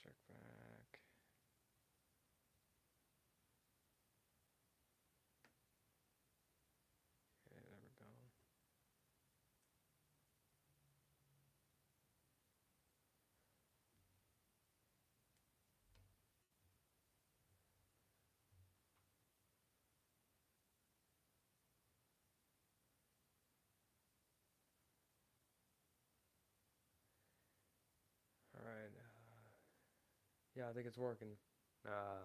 check back. Okay, there we go. All right. Yeah, I think it's working. Uh,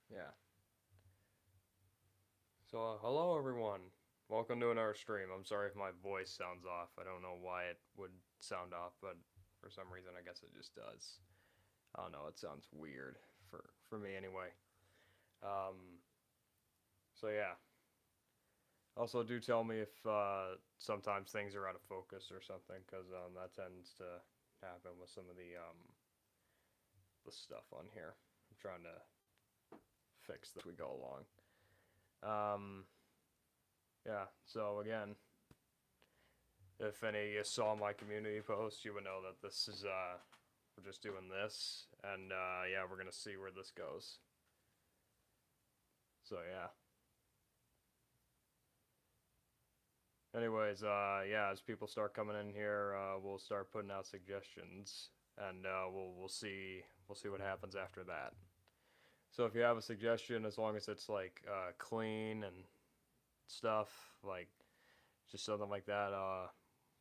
yeah. So, hello everyone. Welcome to another stream. I'm sorry if my voice sounds off. I don't know why it would sound off, but for some reason, I guess it just does. I don't know. It sounds weird for me anyway. Um, so yeah. Also, do tell me if sometimes things are out of focus or something, because that tends to happen with some of the stuff on here. I'm trying to fix that as we go along. Um, yeah. So again, if any of you saw my community post, you would know that this is we're just doing this, and yeah, we're gonna see where this goes. So yeah. Anyways, yeah, as people start coming in here, we'll start putting out suggestions, and we'll see what happens after that. So if you have a suggestion, as long as it's like clean and stuff, like just something like that,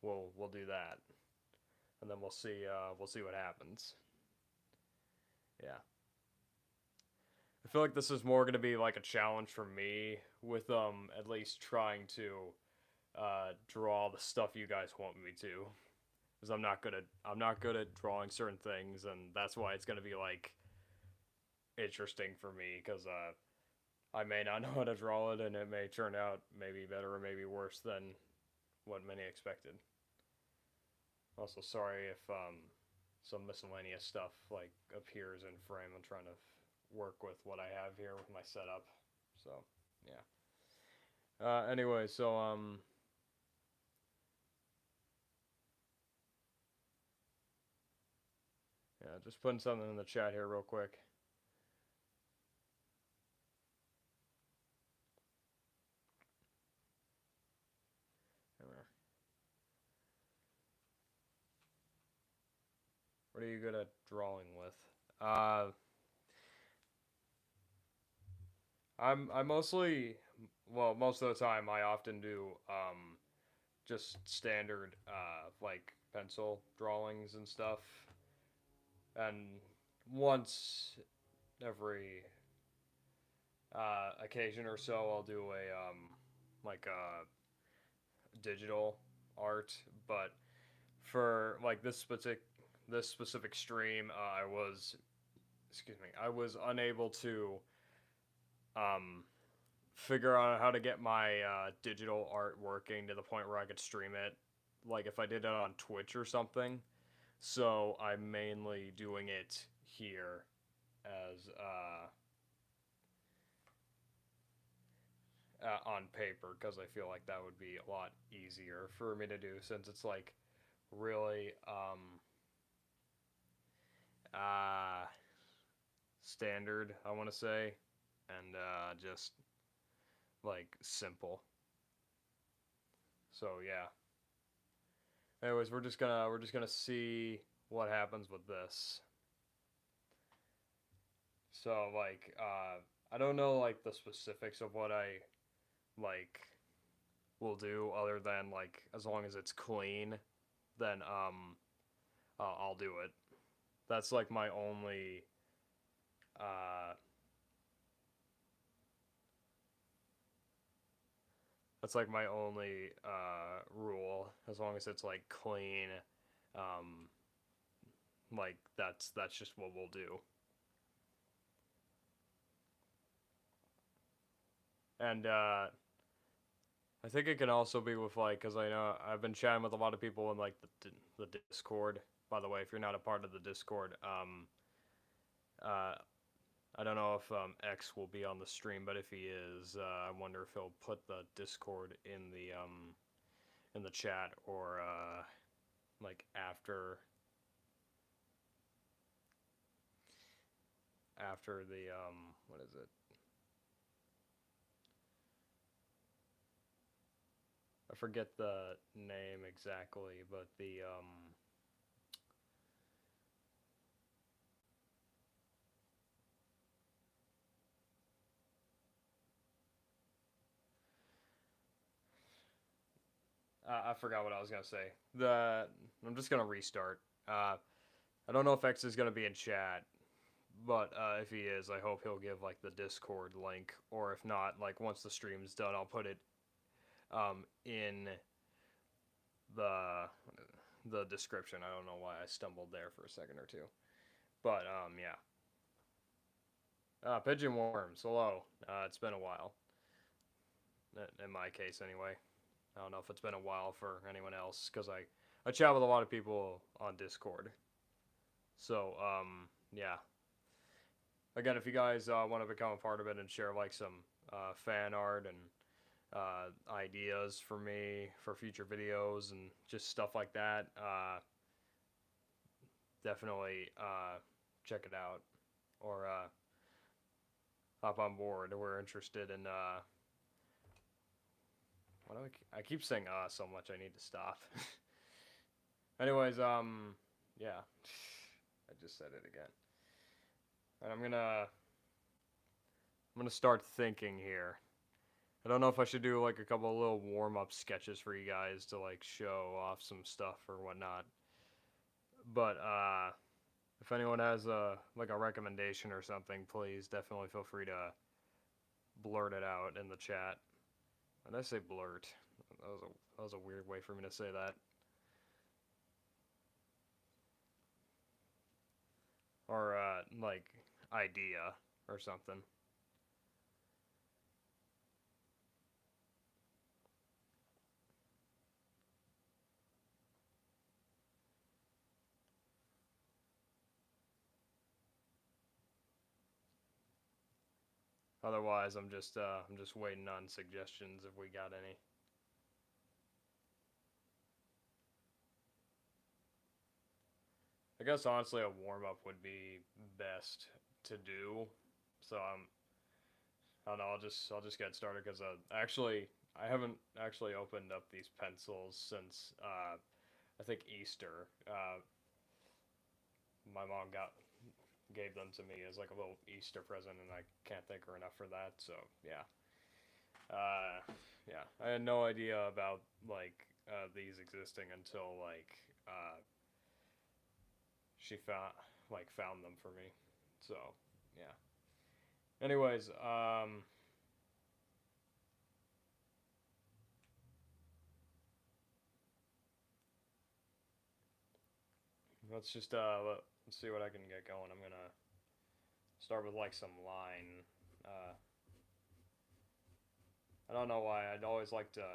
we'll do that, and then we'll see what happens. Yeah, I feel like this is more gonna be like a challenge for me with at least trying to draw the stuff you guys want me to, because I'm not good at drawing certain things, and that's why it's gonna be like interesting for me because I may not know how to draw it, and it may turn out maybe better or maybe worse than what many expected. Also, sorry if some miscellaneous stuff like appears in frame. I'm trying to work with what I have here with my setup. So yeah. Anyway, so yeah, just putting something in the chat here real quick. What are you good at drawing with? Uh, I mostly, well, most of the time I often do just standard like pencil drawings and stuff, and once every occasion or so I'll do a like a digital art, but for like this specific stream, I was unable to um, figure out how to get my digital art working to the point where I could stream it, like if I did it on Twitch or something. So I'm mainly doing it here as on paper because I feel like that would be a lot easier for me to do since it's like really uh, standard, I want to say, and just like simple. So yeah. Anyways, we're just gonna see what happens with this. So like I don't know like the specifics of what I like will do other than like as long as it's clean, then I'll do it. That's like my only uh that's like my only rule, as long as it's like clean. Um like that's just what we'll do. And I think it can also be with like, cause I know I've been chatting with a lot of people in like the Discord. By the way, if you're not a part of the Discord, uh, I don't know if X will be on the stream, but if he is, I wonder if he'll put the Discord in the chat or like after. after the what is it? I forget the name exactly, but the I forgot what I was gonna say. I'm just gonna restart. I don't know if X is gonna be in chat, but if he is, I hope he'll give like the Discord link, or if not, like once the stream's done, I'll put it in the the description. I don't know why I stumbled there for a second or two, but yeah. Pigeon Worms, hello. It's been a while. In my case, anyway. I don't know if it's been a while for anyone else, because I chat with a lot of people on Discord. So, yeah. Again, if you guys want to become a part of it and share like some fan art and ideas for me for future videos and just stuff like that, definitely check it out or hop on board. We're interested in. What do I keep saying so much? I need to stop. Anyways, yeah, I just said it again, and I'm gonna start thinking here. I don't know if I should do like a couple of little warm-up sketches for you guys to like show off some stuff or whatnot. But if anyone has like a recommendation or something, please definitely feel free to blurt it out in the chat. When did I say blurt? That was a weird way for me to say that. Or like idea or something. Otherwise, I'm just waiting on suggestions if we got any. I guess honestly a warm up would be best to do. So I don't know. I'll just get started because actually I haven't actually opened up these pencils since I think Easter. My mom gave them to me as like a little Easter present, and I can't thank her enough for that. So yeah, uh, yeah. I had no idea about like these existing until like she found them for me. So yeah. Anyways, let's just let's see what I can get going. I'm gonna start with like some line. Uh, I don't know why. I'd always like to.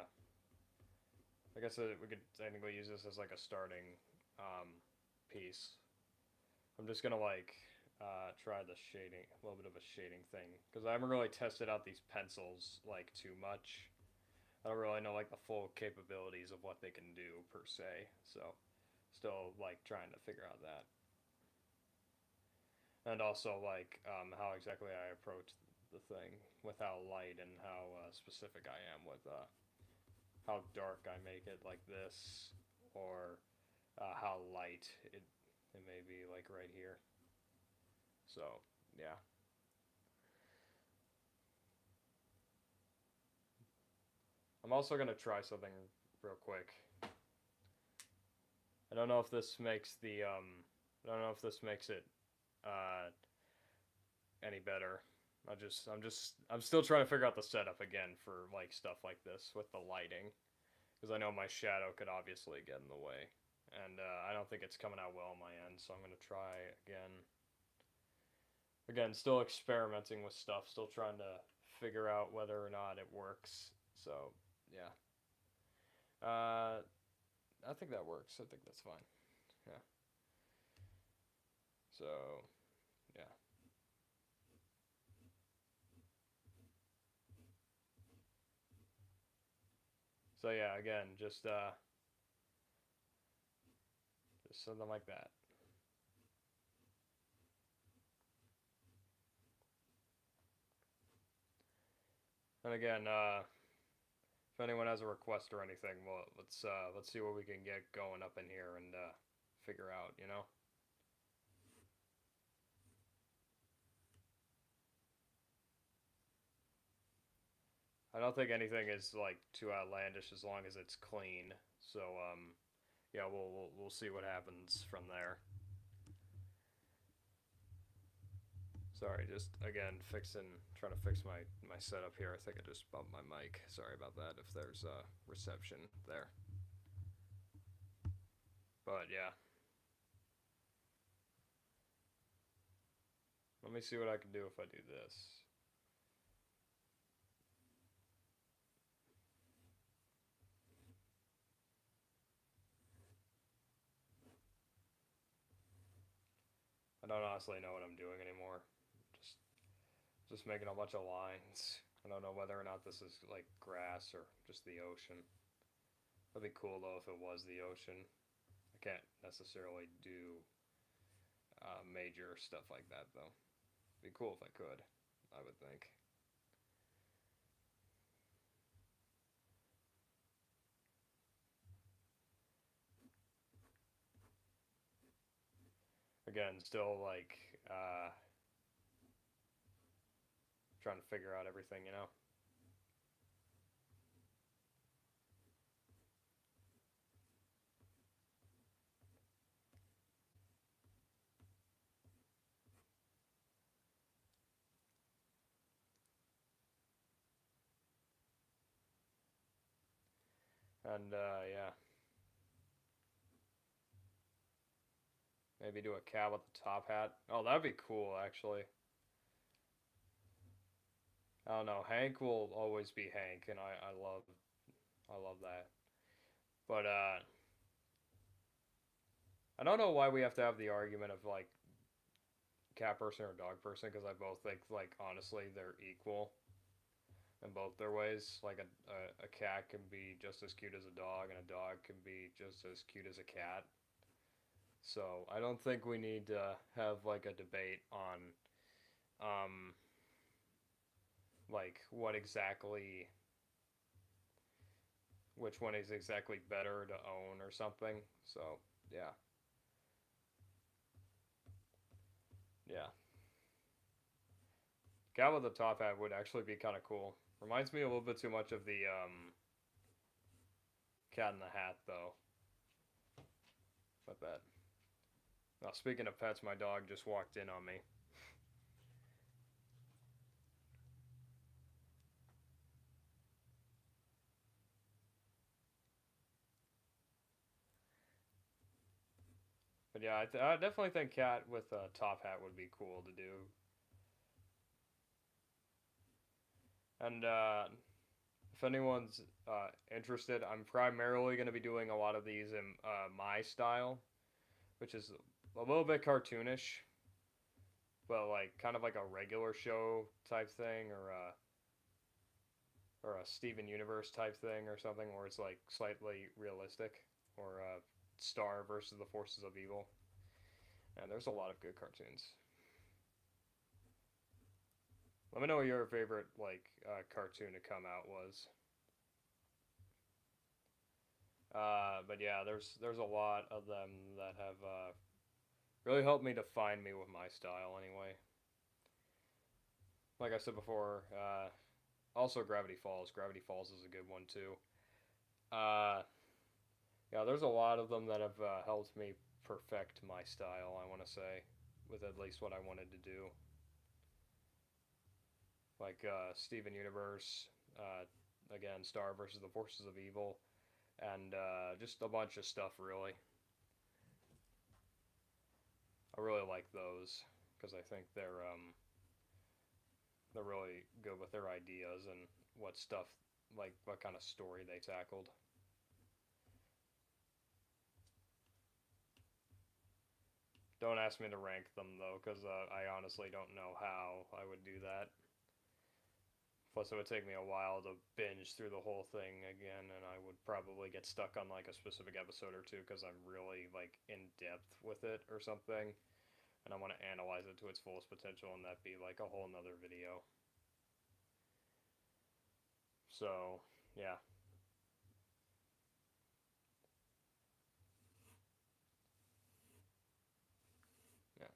I guess we could technically use this as like a starting piece. I'm just gonna like try the shading, a little bit of a shading thing, because I haven't really tested out these pencils like too much. I don't really know like the full capabilities of what they can do per se. So still like trying to figure out that. And also like how exactly I approach the thing with how light and how specific I am with how dark I make it like this, or how light it may be like right here. So yeah. I'm also gonna try something real quick. I don't know if this makes the I don't know if this makes it uh, any better. I'm still trying to figure out the setup again for like stuff like this with the lighting, because I know my shadow could obviously get in the way, and I don't think it's coming out well on my end. So I'm gonna try again. Again, still experimenting with stuff, still trying to figure out whether or not it works. So yeah, I think that works. I think that's fine. Yeah. So yeah. So yeah, again, just something like that. And again, if anyone has a request or anything, well, let's see what we can get going up in here and figure out. You know. I don't think anything is like too outlandish as long as it's clean. So yeah, we'll see what happens from there. Sorry, just again trying to fix my setup here. I think I just bumped my mic. Sorry about that. If there's reception there, but yeah, let me see what I can do if I do this. I don't honestly know what I'm doing anymore. Just just making a bunch of lines. I don't know whether or not this is like grass or just the ocean. It'd be cool though if it was the ocean. I can't necessarily do major stuff like that though. It'd be cool if I could. I would think. Again, still like trying to figure out everything, you know. And yeah, maybe do a cat with a top hat. Oh, that'd be cool actually. I don't know. Hank will always be Hank, and I love that. But I don't know why we have to have the argument of like cat person or dog person because I both think like honestly they're equal in both their ways. Like a cat can be just as cute as a dog, and a dog can be just as cute as a cat. So I don't think we need to have like a debate on um like what exactly which one is exactly better to own or something. So yeah, yeah. Cat with a top hat would actually be kind of cool. Reminds me a little bit too much of the Cat in the Hat though. But that. Now speaking of pets, my dog just walked in on me. But yeah, I definitely think cat with a top hat would be cool to do. And if anyone's interested, I'm primarily going to be doing a lot of these in my style, which is a little bit cartoonish, but like kind of like a regular show type thing, or a Steven Universe type thing, or something where it's like slightly realistic, or Star versus the Forces of Evil. And there's a lot of good cartoons. Let me know what your favorite like cartoon to come out was. But yeah, there's a lot of them that have really helped me define me with my style. Anyway, like I said before, also Gravity Falls. Gravity Falls is a good one too. Uh, yeah, there's a lot of them that have helped me perfect my style. I want to say, with at least what I wanted to do, like Steven Universe. Again, Star versus the Forces of Evil, and just a bunch of stuff really. I really like those because I think they're really good with their ideas and what stuff like what kind of story they tackled. Don't ask me to rank them though, because I honestly don't know how I would do that. Plus, it would take me a while to binge through the whole thing again, and I would probably get stuck on like a specific episode or two because I'm really like in depth with it or something, and I want to analyze it to its fullest potential, and that'd be like a whole nother video. So yeah, yeah.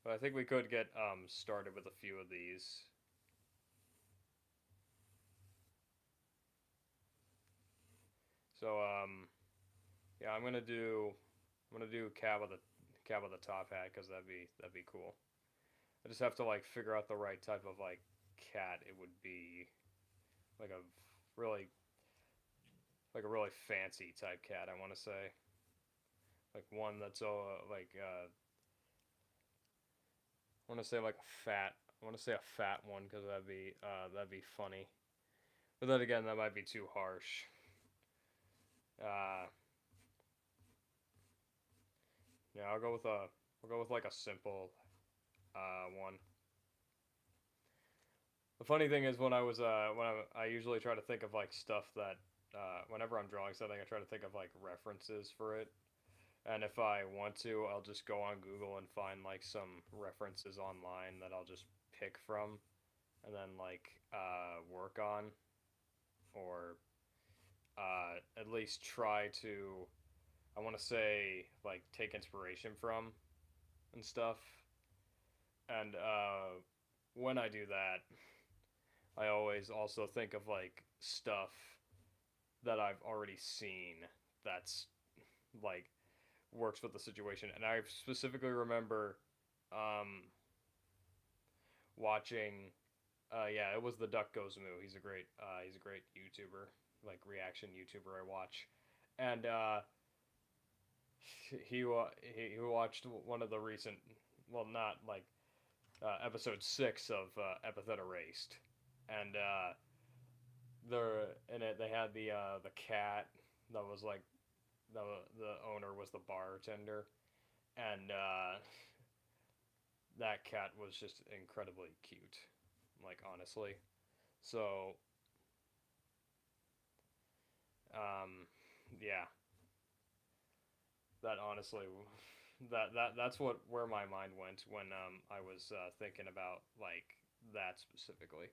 But I think we could get started with a few of these. So yeah, I'm gonna do cab of the top hat because that'd be cool. I just have to like figure out the right type of like cat it would be, like a really like a really fancy type cat. I want to say like one that's I want to say like a fat. I want to say a fat one because that'd be funny. But then again, that might be too harsh. Uh, yeah, I'll go with like a simple one. The funny thing is I usually try to think of like stuff that whenever I'm drawing something, I try to think of like references for it. And if I want to, I'll just go on Google and find like some references online that I'll just pick from and then like work on, or at least try to, I want to say, like take inspiration from and stuff. And when I do that, I always also think of like stuff that I've already seen that's like works with the situation. And I specifically remember um, watching. Yeah, it was the Duck Goes Moo. He's a great YouTuber, like reaction YouTuber I watch, and he watched one of the recent, well, not like episode 6 of Epithet Erased, and in it they had the cat that was like the owner was the bartender, and that cat was just incredibly cute, like honestly. So yeah, that honestly, that's what where my mind went when I was thinking about like that specifically.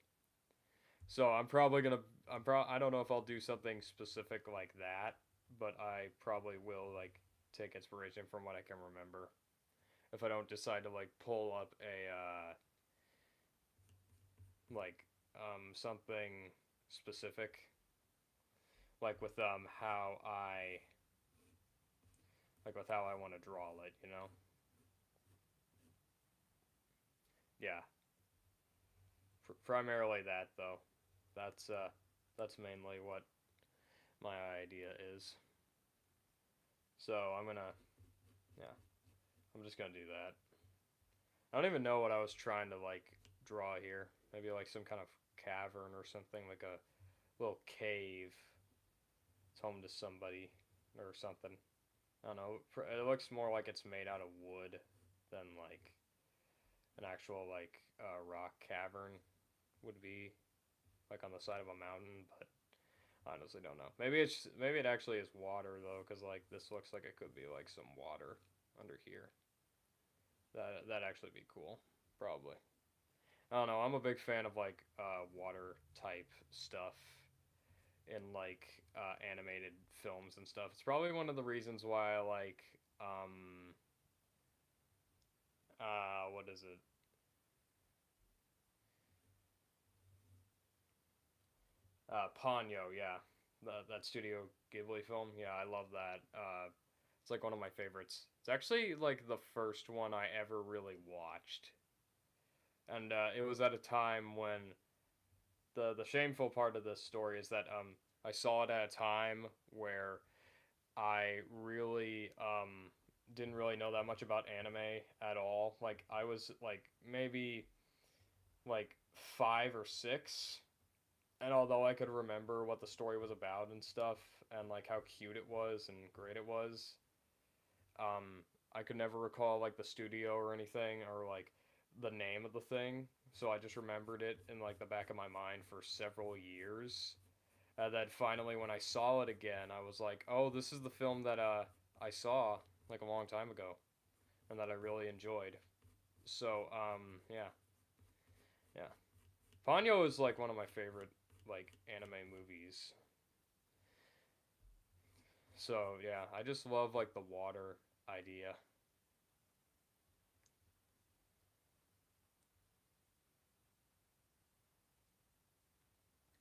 So I'm probably gonna I don't know if I'll do something specific like that, but I probably will like take inspiration from what I can remember. If I don't decide to like pull up a like something specific, like with how I want to draw it, you know. Yeah, primarily that though. That's uh that's mainly what my idea is. So I'm gonna, yeah, I'm just gonna do that. I don't even know what I was trying to like draw here. Maybe like some kind of cavern or something, like a little cave. It's home to somebody or something. I don't know. It looks more like it's made out of wood than like an actual like rock cavern would be, like on the side of a mountain. But I honestly don't know. Maybe it actually is water though, because like this looks like it could be like some water under here. That actually be cool, probably. I don't know. I'm a big fan of like water type stuff in like animated films and stuff. It's probably one of the reasons why I like what is it? Ponyo, yeah. That Studio Ghibli film. Yeah, I love that. It's like one of my favorites. It's actually like the first one I ever really watched. And it was at a time when the shameful part of this story is that I saw it at a time where I really didn't really know that much about anime at all. Like I was like maybe like 5 or 6, and although I could remember what the story was about and stuff, and like how cute it was and great it was, I could never recall like the studio or anything or like the name of the thing. So I just remembered it in like the back of my mind for several years. And then finally, when I saw it again, I was like, "Oh, this is the film that I saw like a long time ago, and that I really enjoyed." So yeah, yeah. Ponyo is like one of my favorite. like anime movies. So yeah, I just love like the water idea.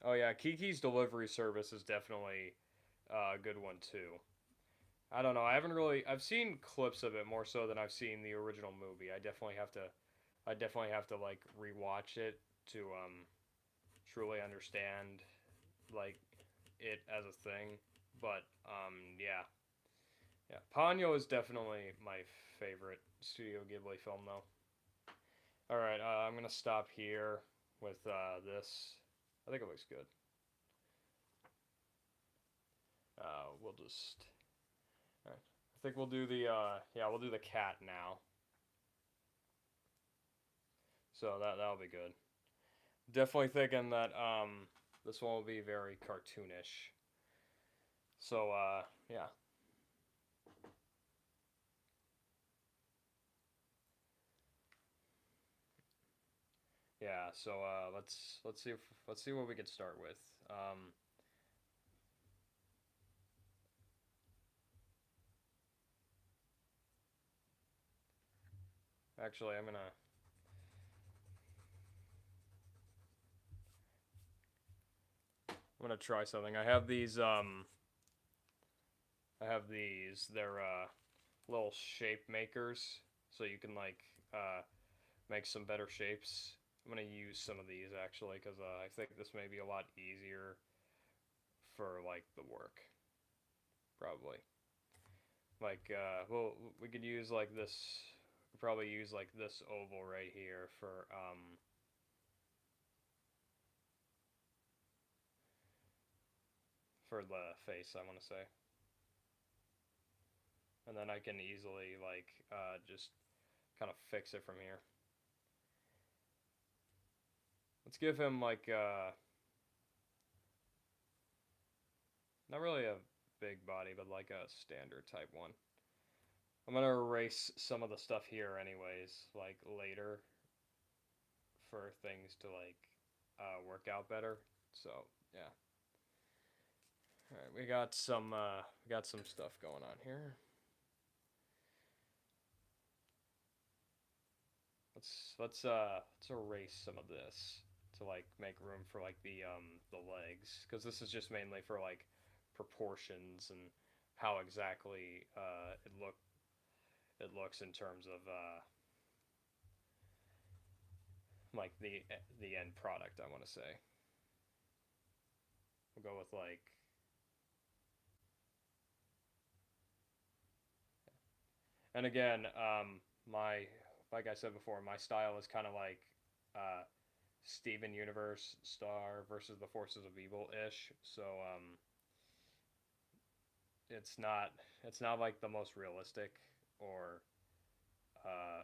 Oh yeah, Kiki's delivery service is definitely a good one too. I don't know. I haven't really. I've seen clips of it more so than I've seen the original movie. I definitely have to. I definitely have to like rewatch it to truly understand like it as a thing. But yeah, yeah. Ponyo is definitely my favorite Studio Ghibli film though. All right, I'm gonna stop here with this. I think it looks good. We'll just. All right. I think we'll do the yeah, we'll do the cat now. So that'll be good. Definitely thinking that this one will be very cartoonish. So yeah. Yeah, so let's see what we can start with. Actually, I'm gonna try something. I have these. They're little shape makers, so you can like make some better shapes. I'm gonna use some of these actually because I think this may be a lot easier for like the work probably. Like well, we could use like this. We could probably use like this oval right here for the face. I want to say, and then I can easily like just kind of fix it from here. Let's give him like not really a big body, but like a standard type one. I'm gonna erase some of the stuff here anyways, like later for things to like work out better. So yeah. All right, we got some stuff going on here. Let's erase some of this to like make room for like the legs because this is just mainly for like proportions and how exactly it looks in terms of like the end product. I want to say we'll go with like and again my like I said before my style is kind of like uh, Steven Universe star versus the forces of evil ish. So it's not it's not like the most realistic or uh,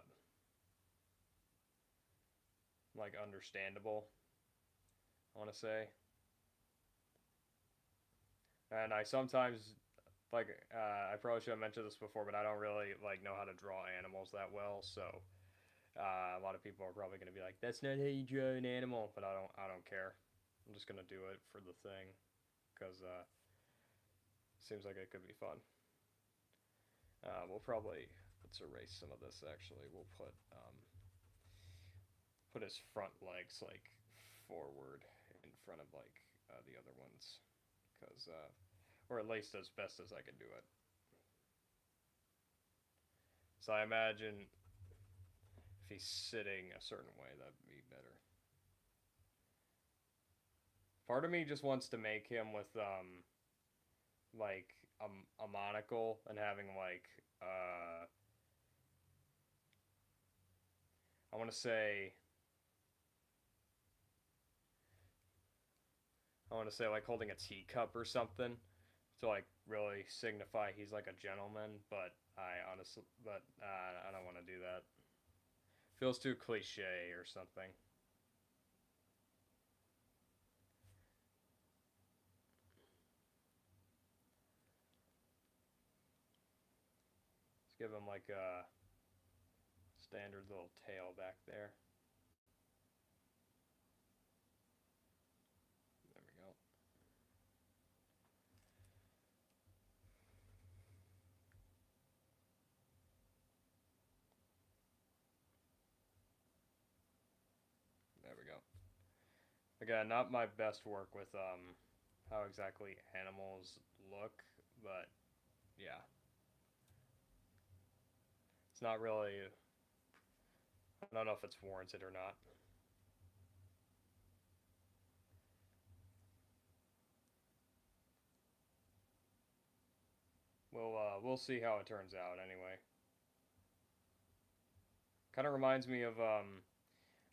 like understandable. I want to say, and I sometimes like I probably should have mentioned this before, but I don't really like know how to draw animals that well. So a lot of people are probably going to be like, "That's not how you draw an animal," but I don't care. I'm just gonna do it for the thing because it seems like it could be fun. We'll probably let's erase some of this. Actually, we'll put his front legs like forward in front of like the other ones, because or at least as best as I can do it. So I imagine if he's sitting a certain way, that'd be better. Part of me just wants to make him with like a monocle and having like I want to say I want to say like holding a teacup or something to like really signify he's like a gentleman. But I don't want to do that. Feels too cliche or something. Let's give him like a standard little tail back there. There we Again, not my best work with how exactly animals look, but yeah, it's not really. I don't know if it's warranted or not. We'll see how it turns out anyway. Kind of reminds me of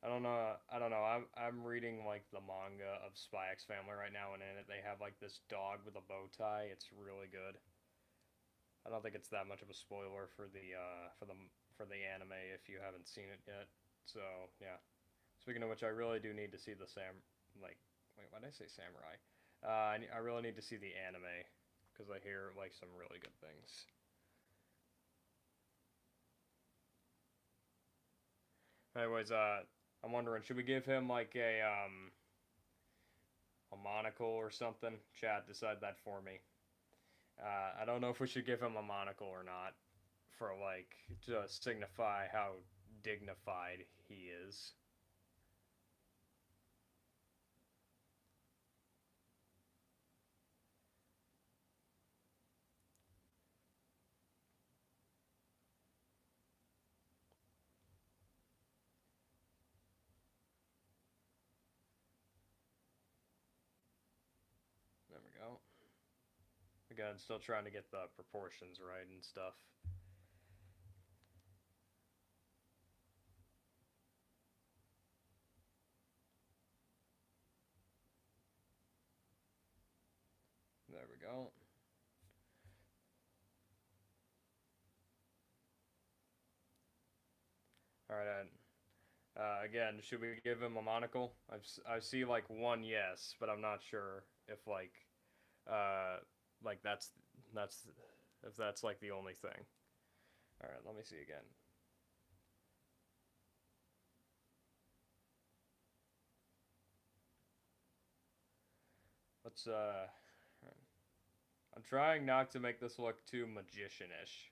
I'm reading like the manga of Spy X Family right now, and in it they have like this dog with a bow tie. It's really good. I don't think it's that much of a spoiler for the anime if you haven't seen it yet. So yeah. Speaking of which, I really do need to see the like wait, why did I say samurai? I really need to see the anime because I hear like some really good things. Anyways, I'm wondering, should we give him like a monocle or something? Chat, decide that for me. I don't know if we should give him a monocle or not for like to signify how dignified he is. There we go. Again, still trying to get the proportions right and stuff. There we go. All right. Again, should we give him a monocle? I see like one yes, but I'm not sure if uh like that's if that's like the only thing. All right, let me see again. Let's I'm trying not to make this look too magician-ish,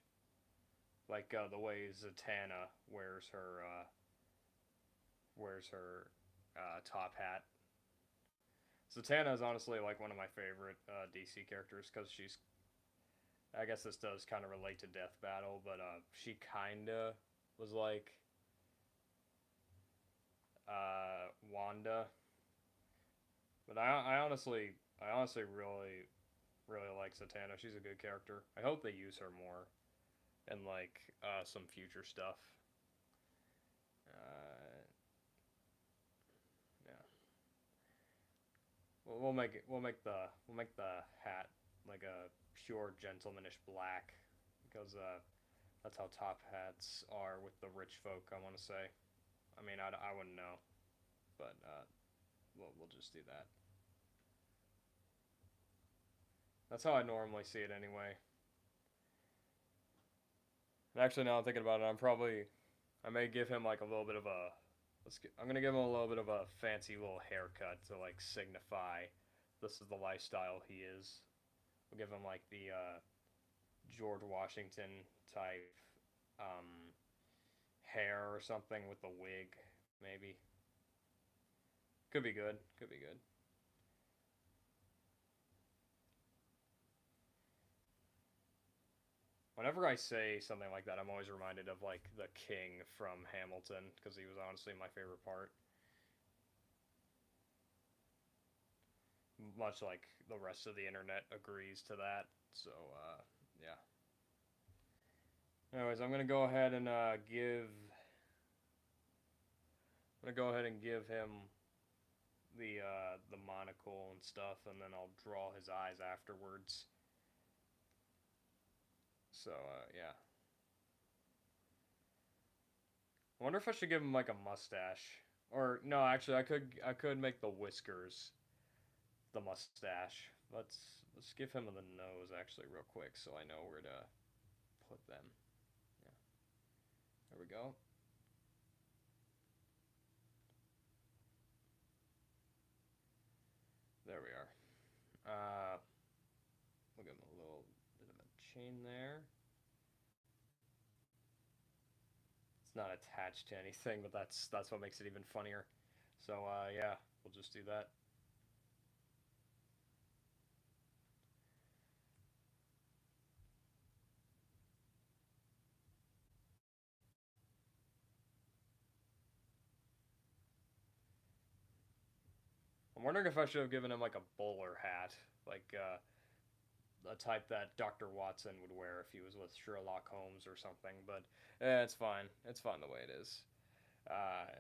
like the way Zatanna wears her top hat. Zatanna is honestly like one of my favorite DC characters because she's. I guess this does kind of relate to Death Battle, but she kinda was like Wanda. But I honestly really like Zatanna. She's a good character. I hope they use her more in like some future stuff. Uh, yeah, we'll make the hat like a pure gentlemanish black because that's how top hats are with the rich folk. I want to say. I mean, I wouldn't know, but we'll just do that. That's how I normally see it anyway. And actually, now I'm thinking about it, I may give him like a little bit of a I'm gonna give him a little bit of a fancy little haircut to like signify this is the lifestyle he is. We'll give him like the George Washington type um, hair or something with the wig, maybe. Could be good. Could be good. Whenever I say something like that, I'm always reminded of like the King from Hamilton because he was honestly my favorite part. Much like the rest of the internet agrees to that. So yeah. Anyways, I'm gonna go ahead and give him the monocle and stuff, and then I'll draw his eyes afterwards. So yeah. I wonder if I should give him like a mustache. Or no, actually, I could make the whiskers the mustache. Let's give him the nose actually real quick so I know where to put them. Yeah, there we go. There we are. Look at a little bit of a chain there. It's not attached to anything, but that's what makes it even funnier. So yeah, we'll just do that. I'm wondering if I should have given him like a bowler hat, like a type that Dr. Watson would wear if he was with Sherlock Holmes or something. But it's fine. It's fine the way it is. Uh,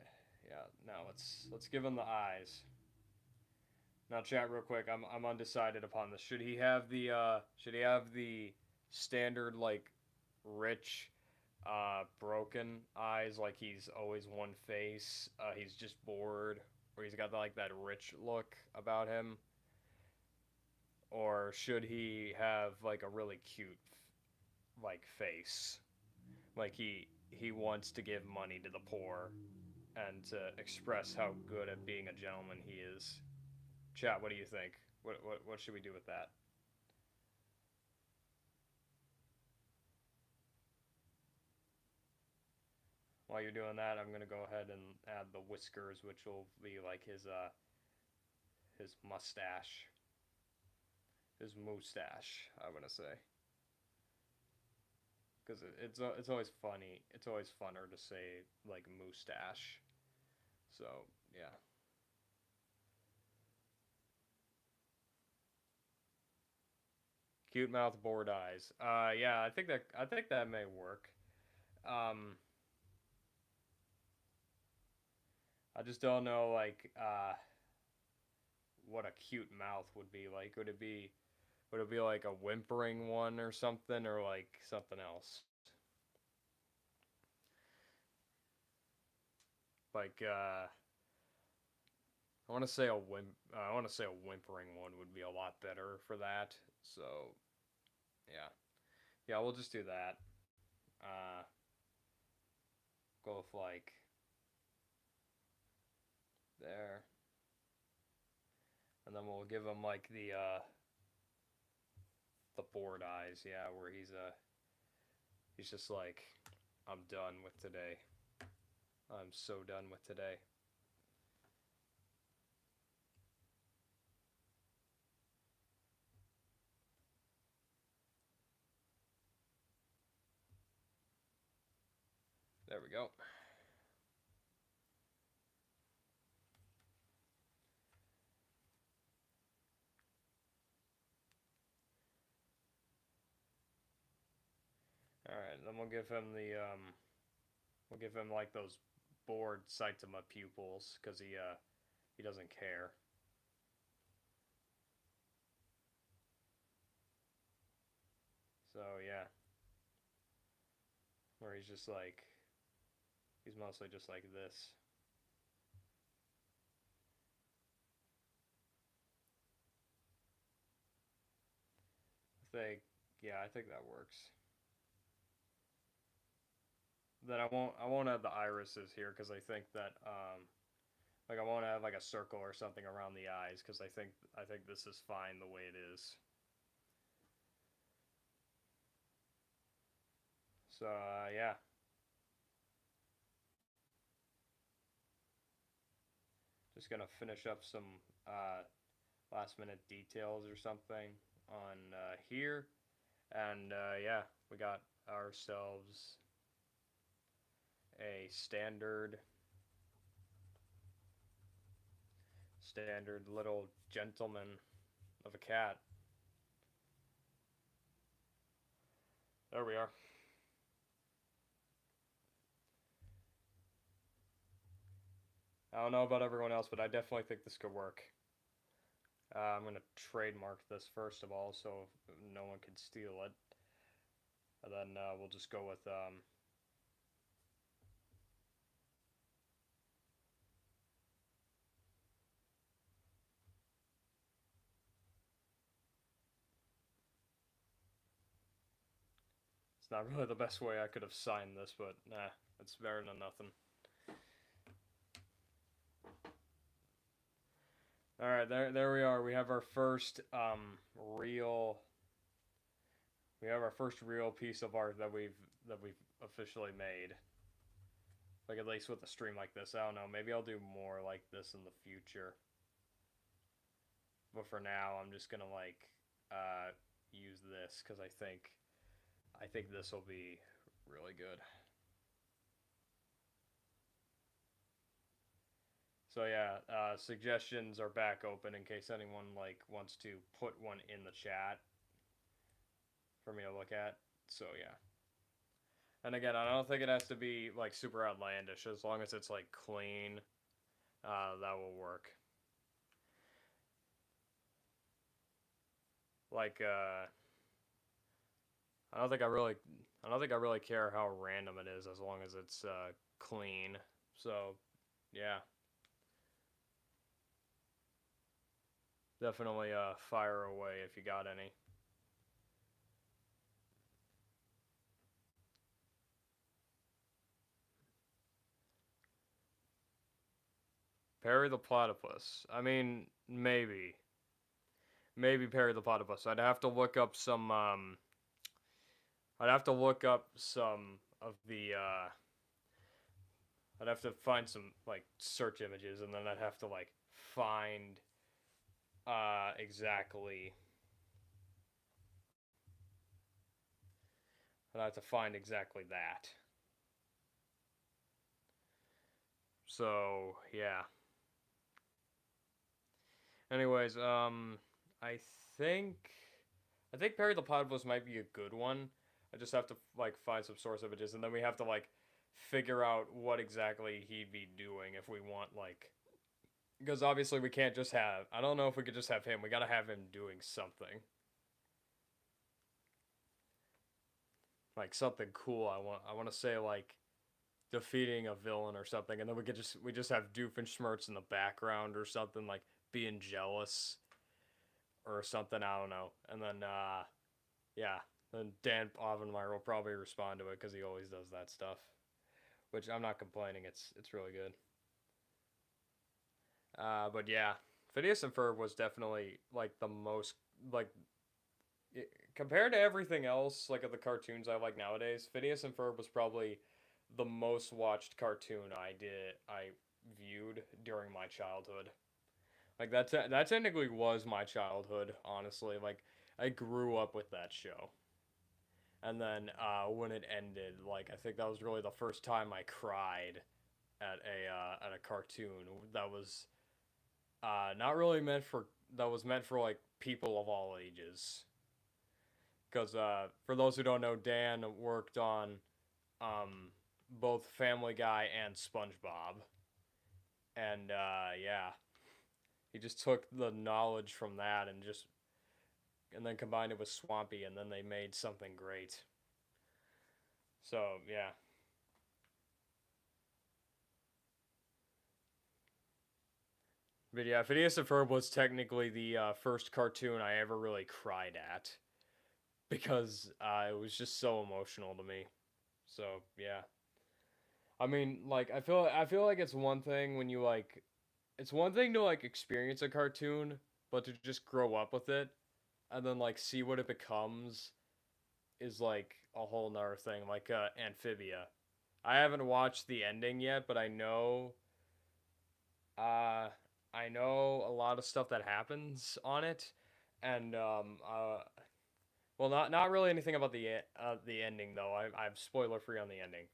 yeah. Now let's give him the eyes. Now, chat real quick. I'm undecided upon this. Should he have the standard like rich broken eyes, like he's always one face, he's just bored, or he's got like that rich look about him, or should he have like a really cute like face, like he wants to give money to the poor and to express how good at being a gentleman he is? Chat, what do you think? What should we do with that? While you're doing that, I'm gonna go ahead and add the whiskers, which will be like his mustache, his moustache. I'm gonna say, because it's always funny. It's always funner to say like moustache. So yeah. Cute mouth, bored eyes. Yeah, I think that may work. Um, I just don't know like what a cute mouth would be like. Would it be like a whimpering one or something, or like something else? Like I want to say a whimpering one would be a lot better for that. So yeah, yeah, we'll just do that. Uh, go with like there, and then we'll give him like the bored eyes. Yeah, where he's just like, I'm done with today. I'm so done with today. There we go. All right, then we'll give him like those bored Saitama pupils because he doesn't care. So yeah, where he's mostly just like this. I think yeah, I think that works. Then I won't have the irises here because I think that like I won't have like a circle or something around the eyes because I think this is fine the way it is. So yeah, just gonna finish up some uh, last minute details or something on here, and yeah, we got ourselves a standard little gentleman of a cat. There we are. I don't know about everyone else, but I definitely think this could work. I'm gonna trademark this first of all, so no one can steal it, and then we'll just go with it's not really the best way I could have signed this, but nah, it's better than nothing. All right, there we are. Real we have our first real piece of art that we've officially made. Like at least with a stream like this, I don't know. Maybe I'll do more like this in the future. but for now, I'm just gonna like use this because I think this will be really good. So yeah, suggestions are back open in case anyone like wants to put one in the chat for me to look at. So yeah. And again, I don't think it has to be like super outlandish as long as it's like clean. That will work. Like I don't think I really care how random it is as long as it's clean. So yeah, definitely fire away if you got any. Perry the Platypus. I mean, maybe Perry the Platypus. I'd have to look up some of the. I'd have to find some like search images, and then I'd have to like find exactly. I'd have to find exactly that. So yeah. Anyways, I think I think Perry the Platypus might be a good one. I just have to like find some source images, and then we have to like figure out what exactly he'd be doing if we want like because obviously we can't just have I don't know if we could just have him. We got to have him doing something. Like something cool. I want to say like defeating a villain or something, and then we just have Doofenshmirtz in the background or something like being jealous or something. I don't know. And then yeah, then Dan Ovenmeyer will probably respond to it because he always does that stuff. Which I'm not complaining. It's really good. But yeah, Phineas and Ferb was definitely like the most like compared to everything else like of the cartoons I like nowadays. Phineas and Ferb was probably the most watched cartoon I viewed during my childhood. Like that technically was my childhood, honestly. Like I grew up with that show. And then when it ended, like I think that was really the first time I cried at a cartoon that was not really meant for that was meant for like people of all ages. Because for those who don't know, Dan worked on both Family Guy and SpongeBob, and yeah, he just took the knowledge from that and then combined it with Swampy, and then they made something great. So yeah, but yeah, Phineas and Ferb was technically the first cartoon I ever really cried at because it was just so emotional to me. So yeah, I mean, like I feel like it's one thing when you like it's one thing to like experience a cartoon, but to just grow up with it and then like see what it becomes is like a whole nother thing. Like Amphibia, I haven't watched the ending yet, but uh, I know a lot of stuff that happens on it, and well, not really anything about the ending though. I'm spoiler free on the ending.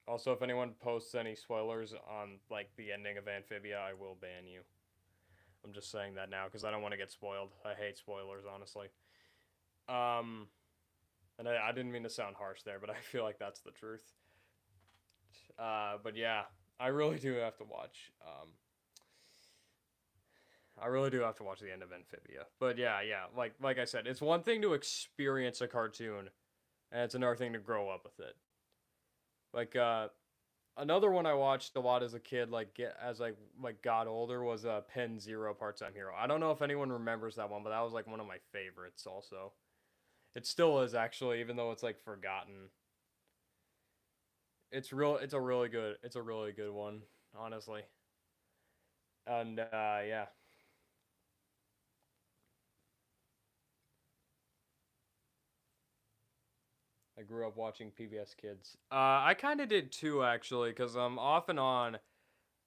Also, if anyone posts any spoilers on like the ending of Amphibia, I will ban you. I'm just saying that now because I don't want to get spoiled. I hate spoilers, honestly. Um, and I didn't mean to sound harsh there, but I feel like that's the truth. But yeah, I really do have to watch. I really do have to watch the end of Amphibia. But yeah, like I said, it's one thing to experience a cartoon, and it's another thing to grow up with it. Like another one I watched a lot as a kid, as I like got older, was Pen Zero Part Time Hero. I don't know if anyone remembers that one, but that was like one of my favorites. Also, it still is actually, even though it's like forgotten. It's real. It's a really good. It's a really good one, honestly. And yeah, I grew up watching PBS Kids. I kind of did too, actually, because off and on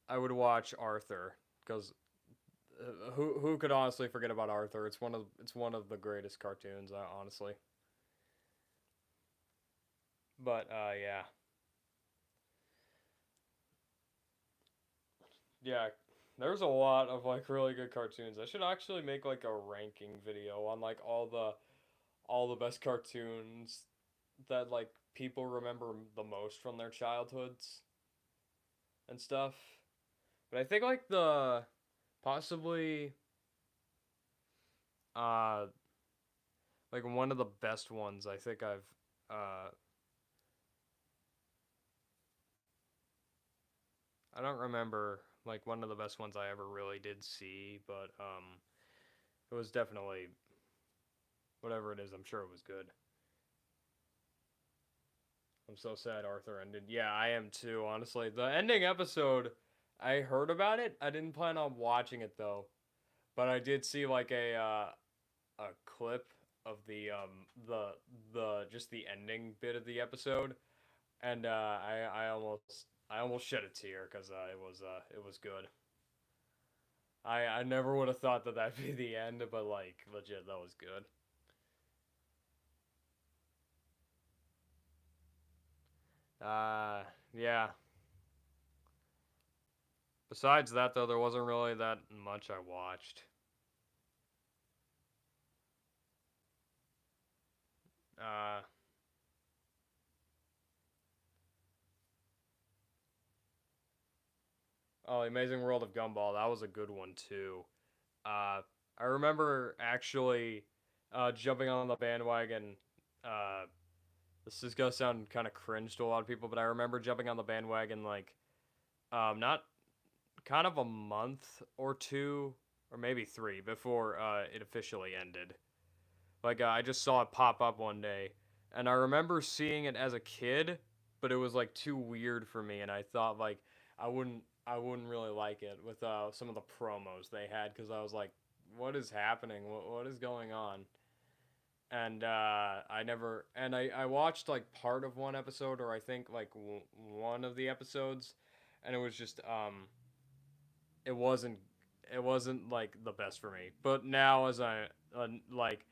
I would watch Arthur because who could honestly forget about Arthur? It's one of the greatest cartoons, honestly. But yeah, yeah. There's a lot of like really good cartoons. I should actually make like a ranking video on like all the best cartoons that like people remember the most from their childhoods and stuff. But I think like the possibly uh like one of the best ones I think uh I don't remember like one of the best ones I ever really did see, but it was definitely whatever it is, I'm sure it was good. I'm so sad Arthur ended. Yeah, I am too, honestly. The ending episode, I heard about it. I didn't plan on watching it though, but I did see like a clip of the just the ending bit of the episode, and I almost shed a tear because it was good. I never would have thought that that'd be the end, but like legit, that was good. Yeah. Besides that, though, there wasn't really that much I watched. Uh, oh, The Amazing World of Gumball, that was a good one too. Uh, I remember actually jumping on the bandwagon. Uh, this is gonna sound kind of cringe to a lot of people, but I remember jumping on the bandwagon like not kind of a month or two or maybe three before it officially ended. Like I just saw it pop up one day, and I remember seeing it as a kid, but it was like too weird for me, and I thought like I wouldn't really like it with some of the promos they had because I was like, what is happening? What is going on? And I never and I watched like part of one episode or I think like one of the episodes, and it was just it wasn't it wasn't like the best for me. But now as I like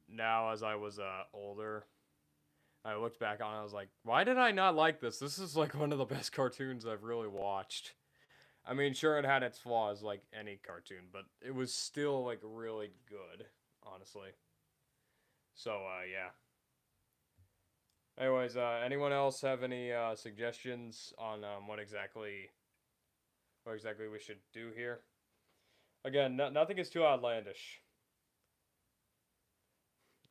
now as I was older, I looked back on it, I was like, why did I not like this? This is like one of the best cartoons I've really watched. I mean, sure it had its flaws like any cartoon, but it was still like really good, honestly. So yeah. Anyways, anyone else have any suggestions on what exactly we should do here? Again, nothing is too outlandish.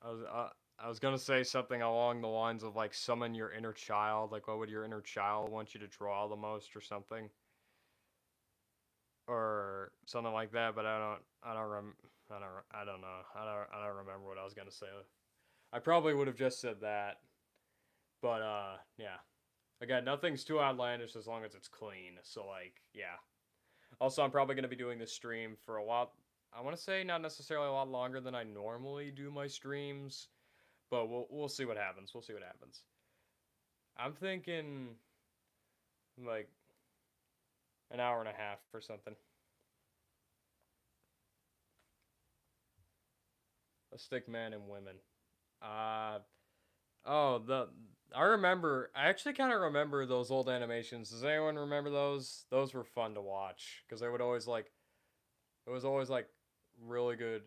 I was uh, I was gonna say something along the lines of like summon your inner child. Like, what would your inner child want you to draw the most, or something, or something like that. But I don't know. I don't remember what I was gonna say. I probably would have just said that, but yeah. Again, nothing's too outlandish as long as it's clean. So like, yeah. Also, I'm probably gonna be doing this stream for a lot. I want to say not necessarily a lot longer than I normally do my streams, but we'll see what happens. We'll see what happens. I'm thinking like an hour and a half or something. A stick man and women. Uh oh, the I remember. I actually kind of remember those old animations. Does anyone remember those? Those were fun to watch because they would always like. It was always like really good.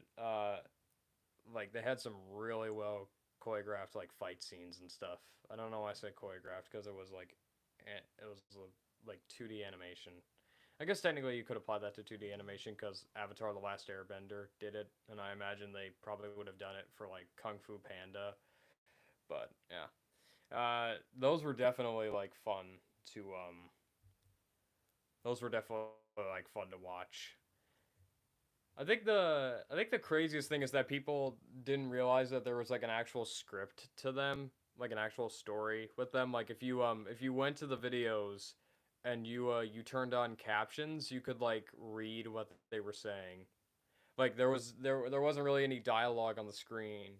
Like they had some really well choreographed like fight scenes and stuff. I don't know why I said choreographed because it was like, it was like 2D animation. I guess technically you could apply that to 2D animation because Avatar: The Last Airbender did it, and I imagine they probably would have done it for like Kung Fu Panda. But yeah, those were definitely like fun to those were definitely like fun to watch. I think the craziest thing is that people didn't realize that there was like an actual script to them, like an actual story with them. Like if you went to the videos and you turned on captions, you could like read what they were saying. Like there wasn't really any dialogue on the screen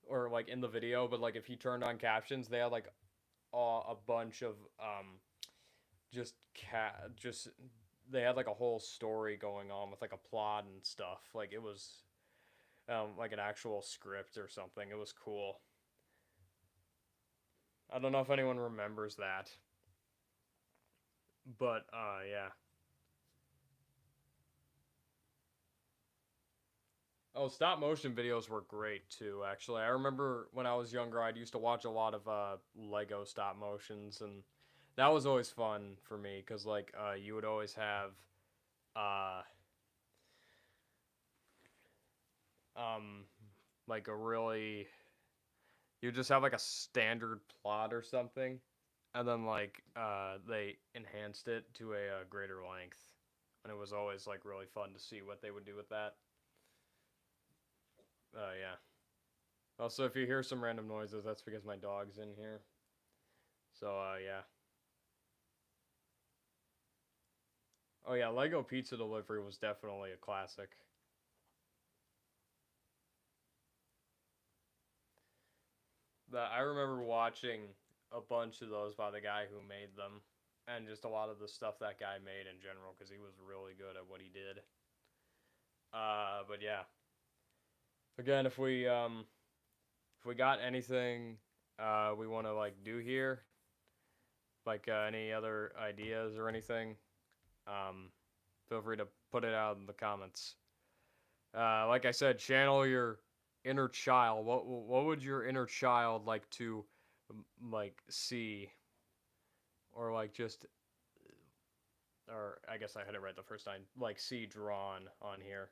or like in the video, but like if you turned on captions, they had like a bunch of just they had like a whole story going on with like a plot and stuff. Like it was like an actual script or something. It was cool. I don't know if anyone remembers that, but yeah. Oh, stop motion videos were great too. Actually, I remember when I was younger, I used to watch a lot of Lego stop motions, and that was always fun for me because like you would always have uh um like a really you just have like a standard plot or something, and then like they enhanced it to a greater length, and it was always like really fun to see what they would do with that. Yeah. Also, if you hear some random noises, that's because my dog's in here. So yeah. Oh yeah, Lego Pizza Delivery was definitely a classic. I remember watching a bunch of those by the guy who made them, and just a lot of the stuff that guy made in general because he was really good at what he did. But yeah, again, if we got anything we want to like do here, like any other ideas or anything, um, feel free to put it out in the comments. Like I said, channel your inner child. What would your inner child like to like see, or like just, or I guess I had it right the first time. Like see drawn on here.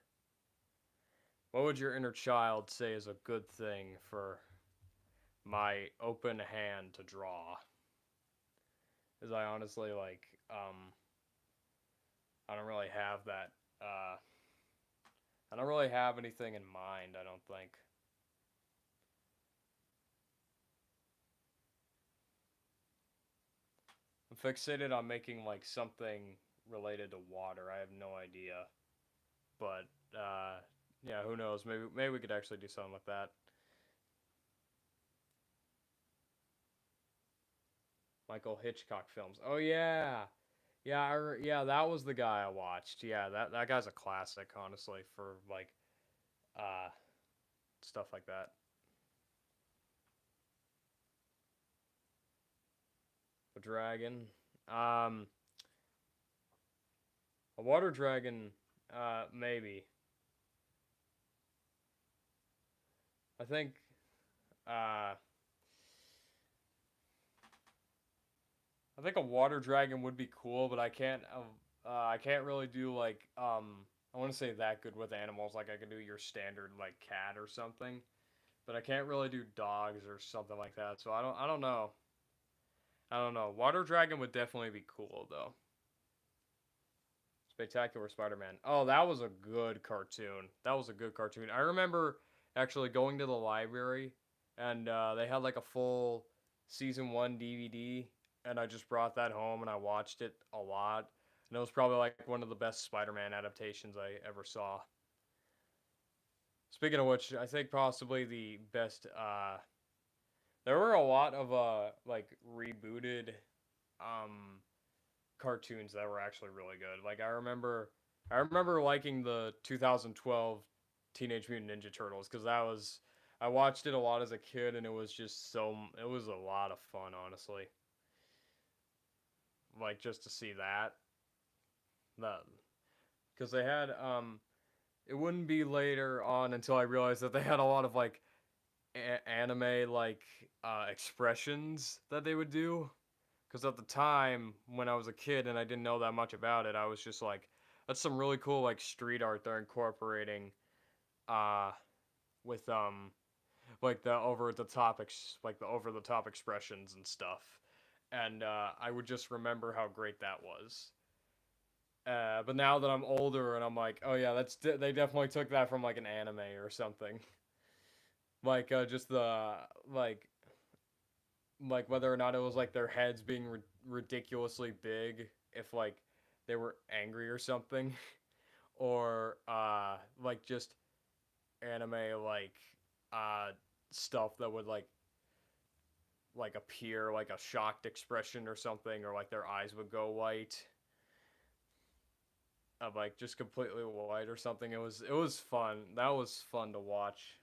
What would your inner child say is a good thing for my open hand to draw? Because I honestly like I don't really have that. Uh, I don't really have anything in mind. I don't think. I'm fixated on making like something related to water. I have no idea, but yeah, who knows? Maybe we could actually do something with that. Michael Hitchcock films. Oh yeah, yeah, yeah. That was the guy I watched. Yeah, that guy's a classic, honestly, for like uh stuff like that. A dragon, um, a water dragon, maybe. I think uh I think a water dragon would be cool, but I can't really do like I want to say that good with animals. Like I can do your standard like cat or something, but I can't really do dogs or something like that. So I don't know. I don't know. Water dragon would definitely be cool though. Spectacular Spider-Man. Oh, that was a good cartoon. That was a good cartoon. I remember actually going to the library and they had like a full season 1 DVD, and I just brought that home and I watched it a lot. And it was probably like one of the best Spider-Man adaptations I ever saw. Speaking of which, I think possibly the best there were a lot of like rebooted um cartoons that were actually really good. Like I remember liking the 2012 Teenage Mutant Ninja Turtles because that was I watched it a lot as a kid, and it was just it was a lot of fun, honestly. Like just to see that because they had it wouldn't be later on until I realized that they had a lot of like anime like expressions that they would do. Because at the time when I was a kid and I didn't know that much about it, I was just like, that's some really cool like street art they're incorporating uh with like the over the top expressions and stuff. And I would just remember how great that was. But now that I'm older and I'm like, oh yeah, they definitely took that from like an anime or something. Like just the like like whether or not it was like their heads being ridiculously big if like they were angry or something, or like just anime like uh stuff that would like appear like a shocked expression or something, or like their eyes would go white. of like just completely white or something. It was fun. That was fun to watch.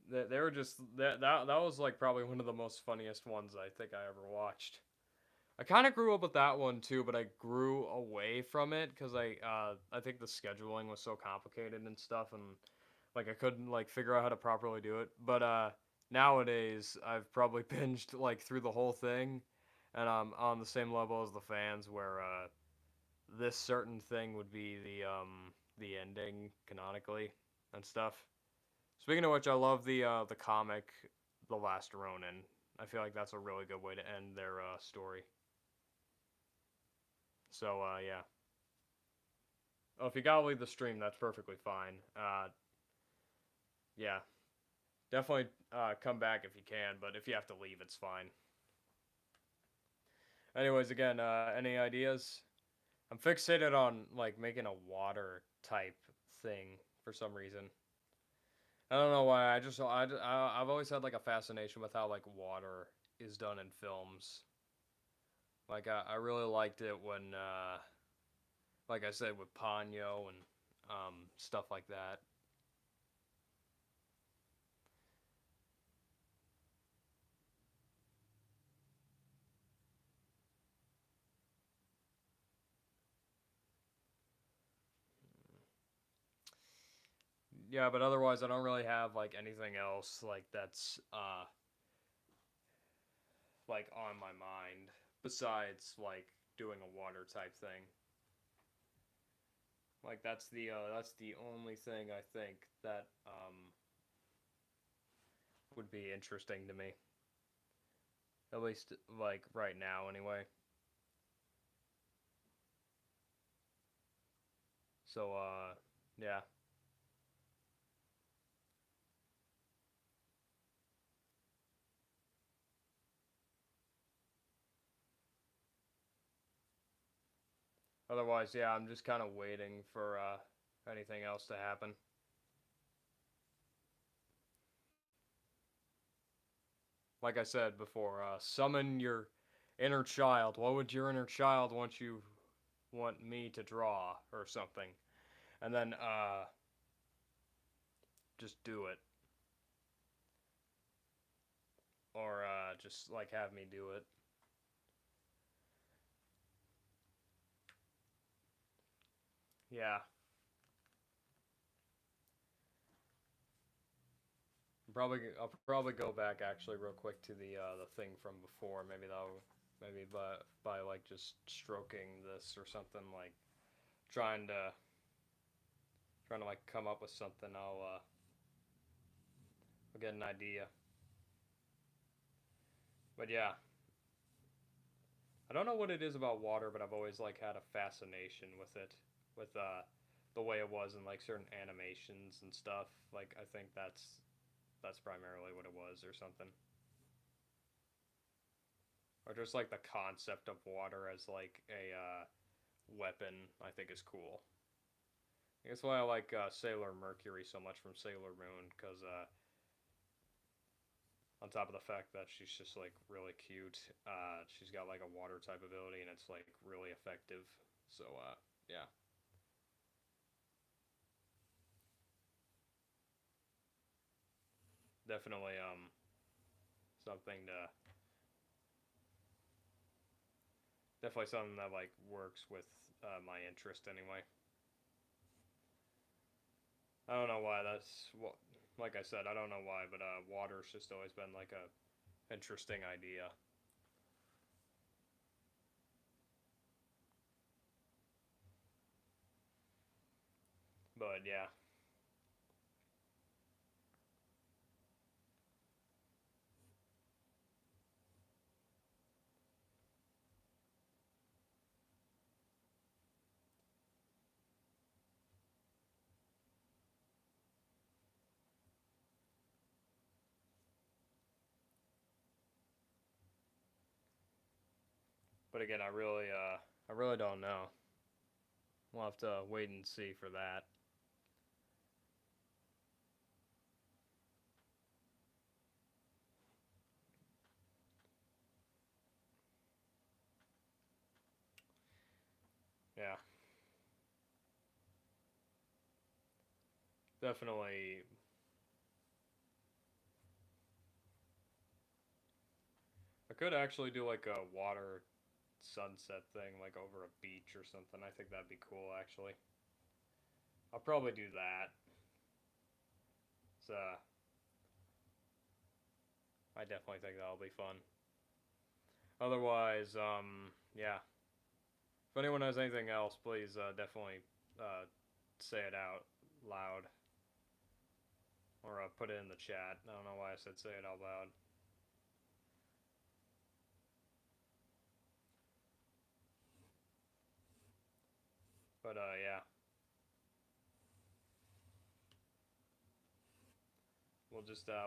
They were just that was like probably one of the most funniest ones I think I ever watched. I kind of grew up with that one too, but I grew away from it because I think the scheduling was so complicated and stuff, and like I couldn't like figure out how to properly do it. But nowadays I've probably binged like through the whole thing, and I'm on the same level as the fans where this certain thing would be the ending canonically and stuff. Speaking of which, I love the comic, The Last Ronin. I feel like that's a really good way to end their story. So yeah. Oh, if you gotta leave the stream, that's perfectly fine. Yeah, definitely come back if you can, but if you have to leave, it's fine. Anyways, again, any ideas? I'm fixated on like making a water type thing for some reason. I don't know why. I've always had like a fascination with how like water is done in films. Like I really liked it when like I said with Ponyo and stuff like that. Yeah, but otherwise I don't really have like anything else like that's like on my mind besides like doing a water type thing. Like that's the only thing I think that would be interesting to me. At least like right now anyway. So yeah. Otherwise, yeah, I'm just kind of waiting for anything else to happen. Like I said before, summon your inner child. What would your inner child want me to draw or something? And then just do it, or just like have me do it. Yeah, I'll probably go back actually real quick to the thing from before. Maybe by like just stroking this or something like trying to trying to like come up with something. I'll get an idea. But yeah, I don't know what it is about water, but I've always like had a fascination with it, with the way it was in like certain animations and stuff. Like I think that's primarily what it was or something. Or just like the concept of water as like a weapon, I think is cool. I guess why I like Sailor Mercury so much from Sailor Moon, because on top of the fact that she's just like really cute, she's got like a water type ability and it's like really effective. So yeah, definitely something to definitely something that like works with my interest anyway. I don't know why that's what. Like I said, I don't know why, but water's just always been like a interesting idea. But yeah, but again, I really don't know. We'll have to wait and see for that. Yeah. Definitely. I could actually do like a water sunset thing, like over a beach or something. I think that'd be cool, actually. I'll probably do that. So, I definitely think that'll be fun. Otherwise, yeah. If anyone has anything else, please definitely say it out loud or put it in the chat. I don't know why I said say it out loud. But yeah,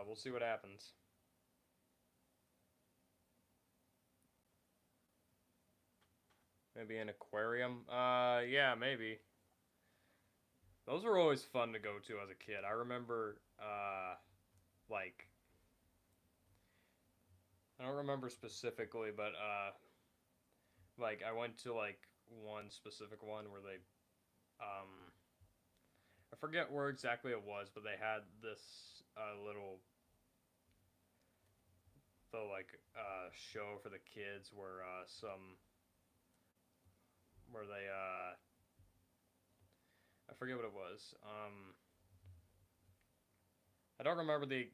we'll see what happens. Maybe an aquarium. Yeah, maybe. Those were always fun to go to as a kid. I remember, like, I don't remember specifically, but like I went to like one specific one where they, I forget where exactly it was, but they had this little, the like show for the kids where where they I forget what it was. I don't remember the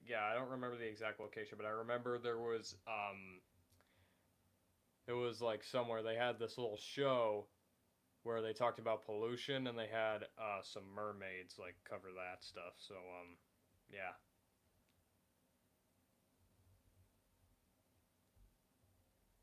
exact location, but I remember there was it was like somewhere they had this little show where they talked about pollution and they had some mermaids like cover that stuff. So yeah,